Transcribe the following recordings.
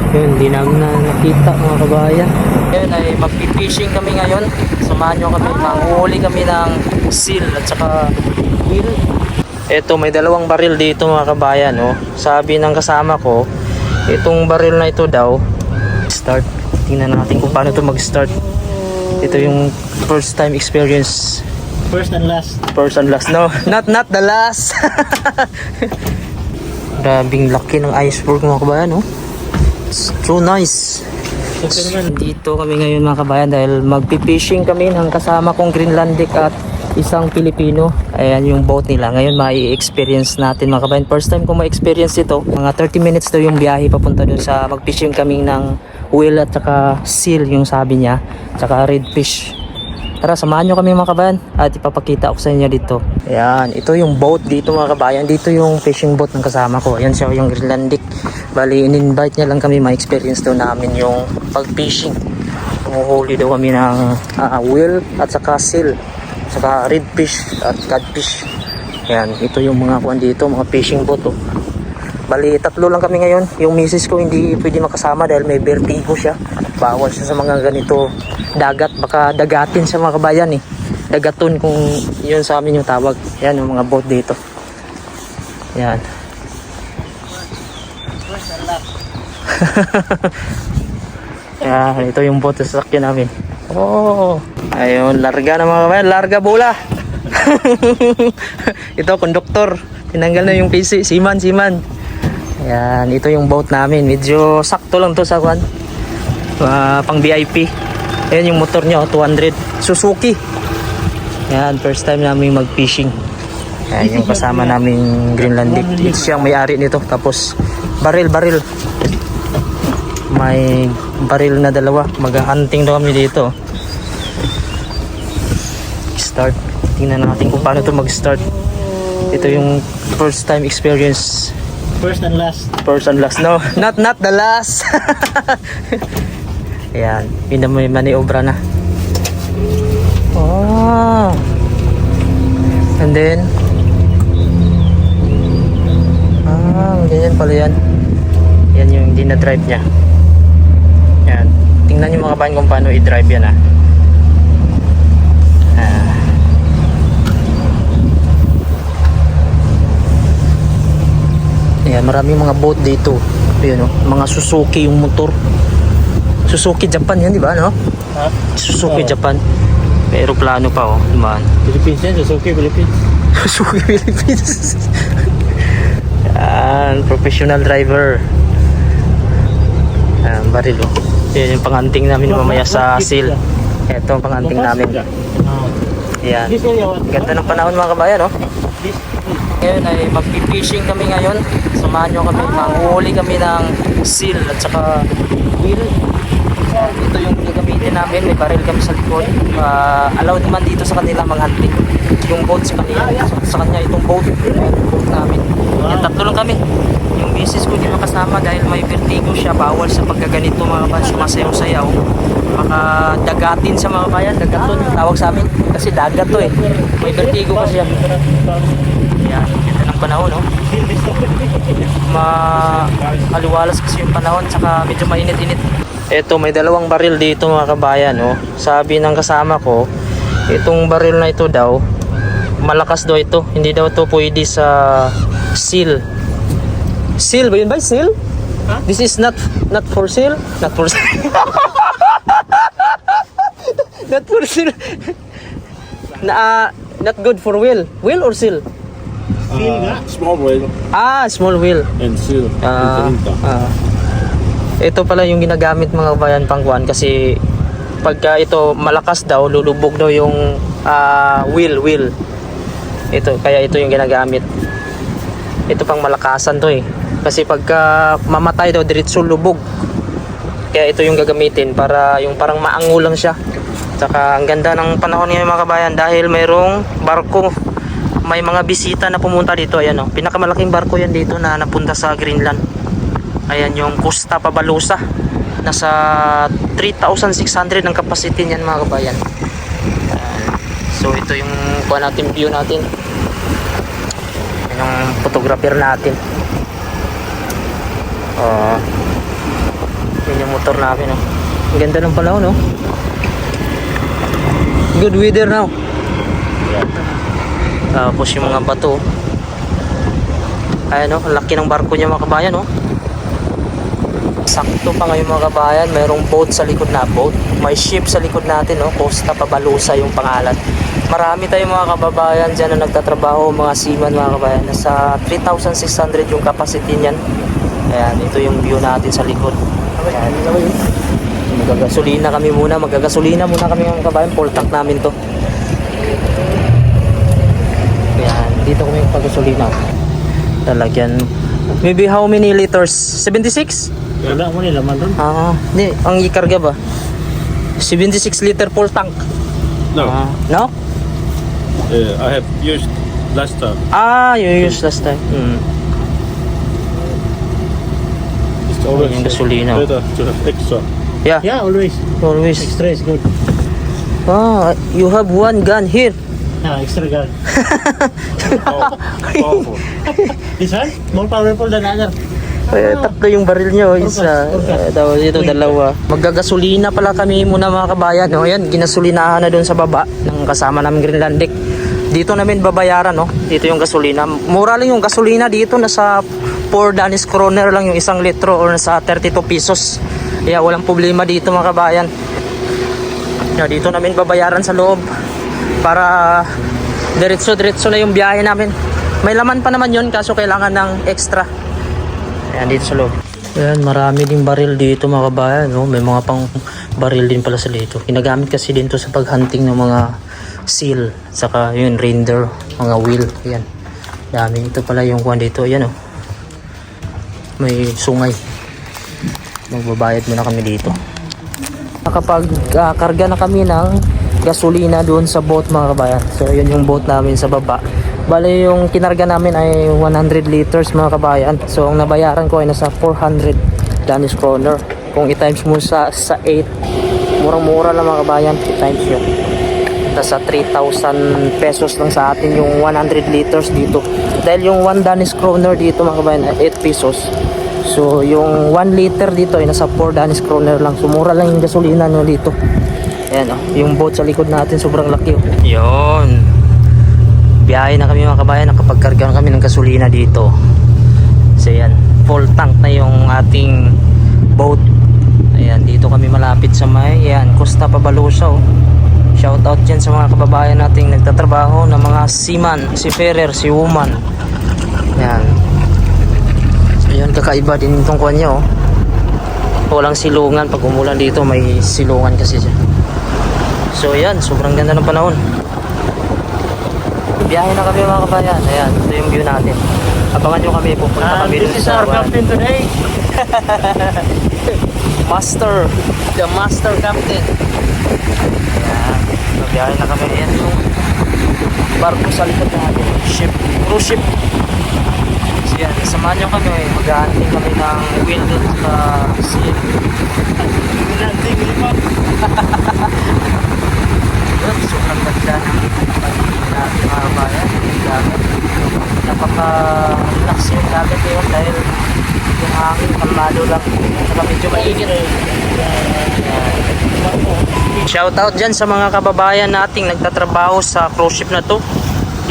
Yun, hindi namin na nakita mga kabayan. Yun ay magpipishing kami ngayon. Samahan nyo kami, manghuli kami ng seal at saka wheel. Ito, may dalawang baril dito mga kabayan, oh. Sabi ng kasama ko, itong baril na ito daw, start. Tingnan natin kung paano ito mag-start. Ito yung first time experience. First and last. First and last. No, not the last. Grabing laki ng iceberg mga kabayan, oh. It's so nice. Dito kami ngayon mga kabayan dahil magpipishing kami ng kasama kong Greenlandic at isang Pilipino. Ayan yung boat nila. Ngayon mai-experience natin mga kabayan. First time ko ma-experience ito. Mga 30 minutes daw yung biyahe papunta dun sa magfishing kami ng whale at saka seal yung sabi niya. Tsaka redfish. Tara, samahan nyo kami mga kabayan at ipapakita ko sa inyo dito. Ayan, ito yung boat dito mga kabayan. Dito yung fishing boat ng kasama ko. Ayan siya yung Greenlandic. Bali, in-invite niya lang kami ma-experience daw namin yung pag-fishing. Umuhuli daw kami ng whale at saka seal. Saka redfish at catfish. Ayan, ito yung mga kuwan dito, mga fishing boat. Oh. Bali, tatlo lang kami ngayon. Yung misis ko hindi pwede makasama dahil may vertigo siya. Bawal siya sa mga ganito dagat. Baka dagatin sa mga kabayan eh. Dagaton kung yun sa amin yung tawag. Yan yung mga boat dito. Yan. Yan, ito yung boat sa sasakyan namin. Oh, ayun, larga na mga kabayan. Larga bola. Ito, konduktor. Tinanggal na yung PC. Siman. Ayan, ito yung boat namin. Medyo sakto lang to sa kwan. Pang VIP. Ayan yung motor niya, 200. Suzuki. Ayan, first time namin mag-fishing. Ayan yung kasama namin Greenlandic. Ito siyang may-ari nito. Tapos, baril. May baril na dalawa. Mag-hunting daw kami dito. Start. Tingnan natin kung paano ito mag-start. Ito yung first time experience. First and last. First and last. No, not the last. Ayan, may maniobra na. Oh. And then ganyan pala yan. Yan yung dinadrive niya. Yan. Tingnan nyo mga kabayan kung paano i-drive yan ah. Ayan, maraming mga boat dito. Ayan, oh, mga Suzuki yung motor. Suzuki Japan yan, di ba? No? Ha? Suzuki Japan. May aeroplano pa, oh. Dumaan. Philippines yan, Suzuki Philippines. Suzuki Philippines. Ayan, professional driver. Ayan, baril, oh. Ayan yung panganting namin mamaya sa seal. Ito ang panganting namin. Ayan. Ganda ng panahon mga kabayan, oh. Ngayon ay magpipishing kami ngayon. Samahan nyo kami, manghuli kami ng seal at saka wheel. Ito yung gagamitin namin, may baril kami sa likod. Allowed naman dito sa kanila mag-hunting. Yung boat sa kanya itong boat. Yung boat namin. Yan, tatlo lang kami. Yung misis ko hindi makasama dahil may vertigo siya. Bawal sa pagkaganito mga kabayan, sumasayaw-sayaw. Baka dagatin sa mga kabayan, dagaton yung tawag sa amin. Kasi dagat to eh. May vertigo kasi yan. Yan, ganda ng panahon, no? Aliwalas kasi yung panahon, saka medyo mainit-init. Ito, may dalawang baril dito mga kabayan, no? Sabi ng kasama ko, itong baril na ito daw, malakas daw ito. Hindi daw ito pwede sa seal. Seal ba yun ba? Seal? Huh? This is not for seal? Not for seal. Not for seal. Not good for whale. Whale or seal? Small whale Small wheel. and seal. Ito pala yung ginagamit mga kabayan pangkuan kasi pagka ito malakas daw, lulubog daw yung wheel. Ito, kaya ito yung ginagamit. Ito pang malakasan to eh. Kasi pagka mamatay daw, diretso lubog. Kaya ito yung gagamitin para yung parang maango lang siya. Tsaka ang ganda ng panahon ngayon mga kabayan dahil mayroong barko. May mga bisita na pumunta dito. Ayan, oh. Pinakamalaking barko yan dito na napunta sa Greenland. Ayan yung Costa Pabalusa. Nasa 3,600 ang capacity niyan mga kabayan. So ito yung view natin. Yung photographer natin. motor namin, oh. Ang ganda ng panahon, no? Good weather now. Tapos yung mga bato. Ayan, oh, ang laki ng barko niya mga kabayan, oh. Sakto pa ngayon mga kabayan, mayroong boat sa likod na boat. May ship sa likod natin, oh. Costa Pabalusa yung pangalan. Marami tayong mga kababayan dyan na nagtatrabaho, mga seaman mga kabayan. Nasa 3,600 yung capacity niyan. Ayan, ito yung view natin sa likod. Ayan. Magagasolina kami muna. Magagasolina muna kami mga kabayan. Full tank namin to. Ayan, dito kami pag-gasolina. Talagyan. Maybe how many liters? 76? Wala mo nila man doon. Hindi. Ang ikarga ba? 76 liter full tank. No, No? I have used last time. You used last time. It's always Yung gasolina. better to have extra. Yeah, Yeah, always. always. Extra is good. You have one gun here. Yeah, extra gun. Powerful. This one? More powerful than other. Tatlo yung baril nyo. Isa. Tapos ito dalawa. Maggagasolina pala kami muna mga kabayan. O yan, ginasolinahan na doon sa baba ng kasama namin Greenlandic. Dito namin babayaran, no? Dito yung gasolina. Mura lang yung gasolina dito. Nasa 4 Danish kroner lang yung 1 litro or nasa 32 pesos. Kaya walang problema dito mga kabayan. Kaya dito namin babayaran sa loob para diretso-diretso na yung biyahe namin. May laman pa naman yun kaso kailangan ng extra. Ayan, dito sa loob. Ayan, marami ding baril dito mga kabayan, no? May mga pang baril din pala sa dito. Ginagamit kasi dito sa paghunting ng mga seal, saka yun, reindeer, mga wheel. Ayan, dami. Ito pala yung kuhan dito. Ayan, oh. May sungay. Magbabayad muna kami dito. Nakapag karga na kami ng gasolina doon sa boat mga kabayan. So yun yung boat namin sa baba. Bale yung kinarga namin ay 100 liters mga kabayan. So ang nabayaran ko ay nasa 400 Danish kroner. Kung i-times mo sa 8, murang-mura lang mga kabayan. I-times yun. Nasa 3,000 pesos lang sa atin yung 100 liters dito. Dahil yung 1 Danish kroner dito mga kabayan ay 8 pesos. So yung 1 liter dito ay nasa 4 Danish kroner lang. So mura lang yung gasolina nyo dito. Ayan, oh, yung boat sa likod natin sobrang laki, oh. Yun. Biyahe na kami mga kabayan. Nakapagkarga na kami ng gasolina dito. So yan, full tank na yung ating boat. Ayan, dito kami malapit sa may Costa Pabalusa, oh. Shout out dyan sa mga kababayan nating nagtatrabaho na mga seaman, seafarer, si woman. Ayan. So yun, kakaiba din itong kuwan niya, oh. Walang silungan. Pag umulan dito may silungan kasi siya. So yan, sobrang ganda ng panahon. Biyahe na kami mga kabayan. Ayan, ito yung view natin. Abangan nyo kami, pupunta kami dun This is sa our captain today. Master, the master captain. Ayan, biyahe na kami. Ayan yung barko sa likod natin. Ship, cruise ship. So yan, samahan nyo kami. Mag-hunting kami ng wheel dun sa sea. Hunting lipat. Yun, sobrang ganda natin mga kabayan. Napaka-relax yung dagat yun dahil yung hangin kalmado lang. Saka medyo mainit. Shoutout dyan sa mga kababayan nating nagtatrabaho sa cruise ship na to.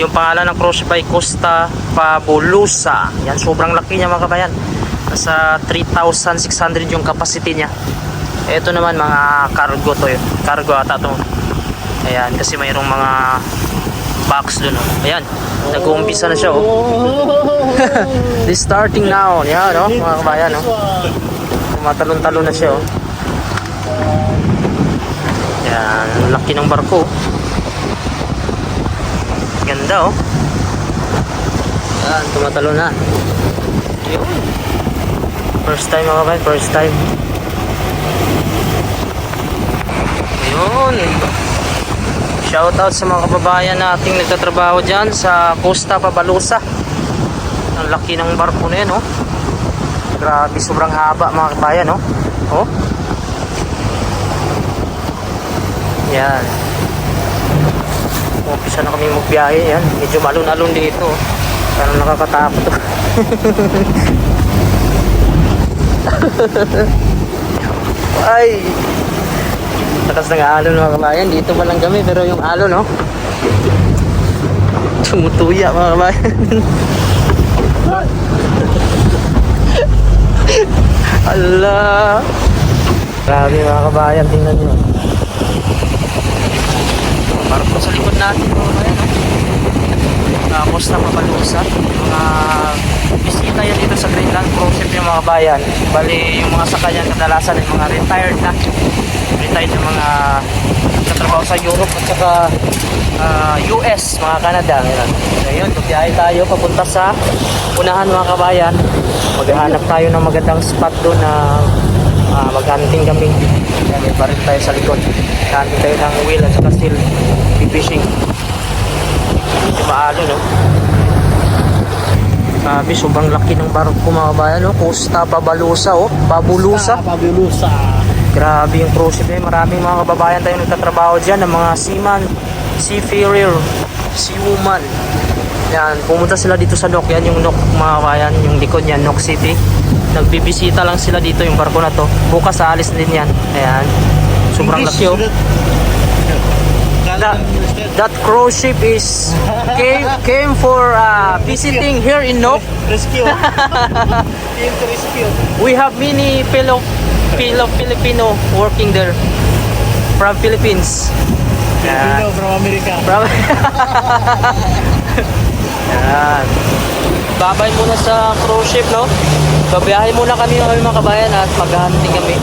Yung pangalan ng cruise ship ay Costa Pabalusa. Yan, sobrang laki niya mga kabayan. Nasa 3,600 yung capacity niya. Ito naman mga cargo to yun. Cargo ata to. Ayan, kasi mayroong mga box dun, oh. Ayan, nag-uumpisa na siya, oh. This starting now. Yan, no, mga kabayan, no. Tumatalon-talon na siya, oh. Ayan, laki ng barko. Ganda, oh. Ayan, tumatalon na. Yun. First time mga kabayan, first time. Ayun. Shoutout sa mga kababayan nating nagtatrabaho dyan sa Costa Pabalusa. Ang laki ng barko na yan, oh. Grabe, sobrang haba mga kabayan, oh. Oh. Yan. Umpisa na kami magbiyahe. Yan, medyo malun-alun dito, oh. Parang nakakatakot, oh. Ay! Takas ng alon mga kabayan. Dito pa lang kami pero yung alon, no? Tumutuya mga kabayan. Allah! Grabe mga kabayan, tingnan nyo. Parang po sa likod natin mga kabayan, no? Tapos na papalusa. Mga bisita yan dito sa Greenland Cruise Ship yung mga kabayan. Bali yung mga sakayan kadalasan yung mga retired na. Retired yung mga nagtatrabaho sa Europe at saka US, mga Canada. Ngayon, tubiyahe tayo papunta sa unahan mga kabayan. Maghahanap tayo ng magandang spot doon na mag-hunting kami. Yan, may baril tayo sa likod. Hunting tayo ng wheel at saka still fishing. Hindi maalo, no? Sabi, sobrang laki ng barko mga kabayan, no? Costa Babalusa, oh. Babulusa. Babulusa. Grabe yung cruise ship, eh. Maraming mga kababayan tayo nagtatrabaho dyan, ng mga seaman, seafarer, seawoman. Yan, pumunta sila dito sa dock. Yan yung dock mga kabayan, yung likod niyan, Nook City. Nagbibisita lang sila dito yung barko na to. Bukas aalis din yan. Ayan. Sobrang laki, oh. That cruise ship is came for visiting here in Nook. Rescue. Team to rescue. We have many Filipino working there from Philippines. Filipino from America. From Yan. Babay muna sa cruise ship, no? Babiyahe muna kami mga kabayan at maghahunting kami.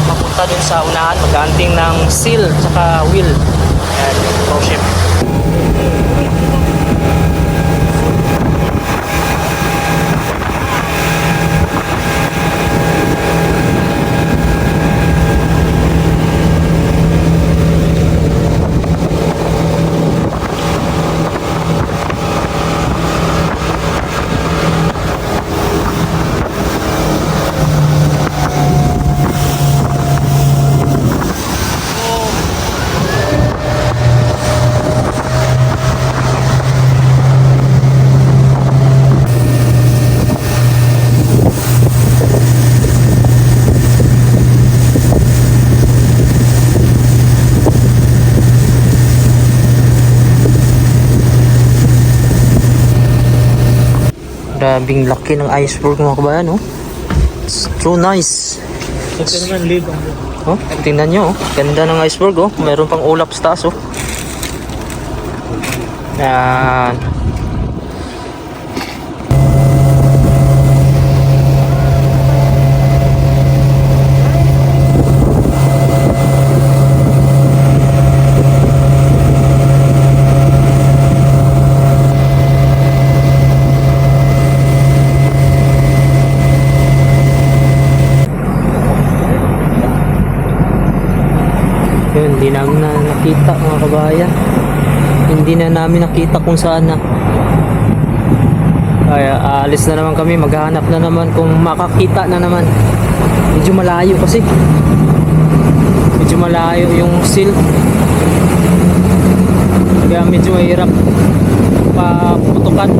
Mapunta dun sa unahan, maghahunting ng seal tsaka wheel. Yan, cruise ship. Grabing laki ng iceberg mga kabayan, oh. It's so nice. Ito naman, live. Oh, tingnan nyo, oh. Ganda ng iceberg, oh. Mayroon pang ulap sa taas, oh. Yan. Yun, hindi namin na nakita mga kabayan. Hindi na namin nakita kung saan na. Kaya aalis na naman kami, maghahanap na naman kung makakita na naman. Medyo malayo kasi. Medyo malayo yung seal. Kaya medyo mahirap paputukan.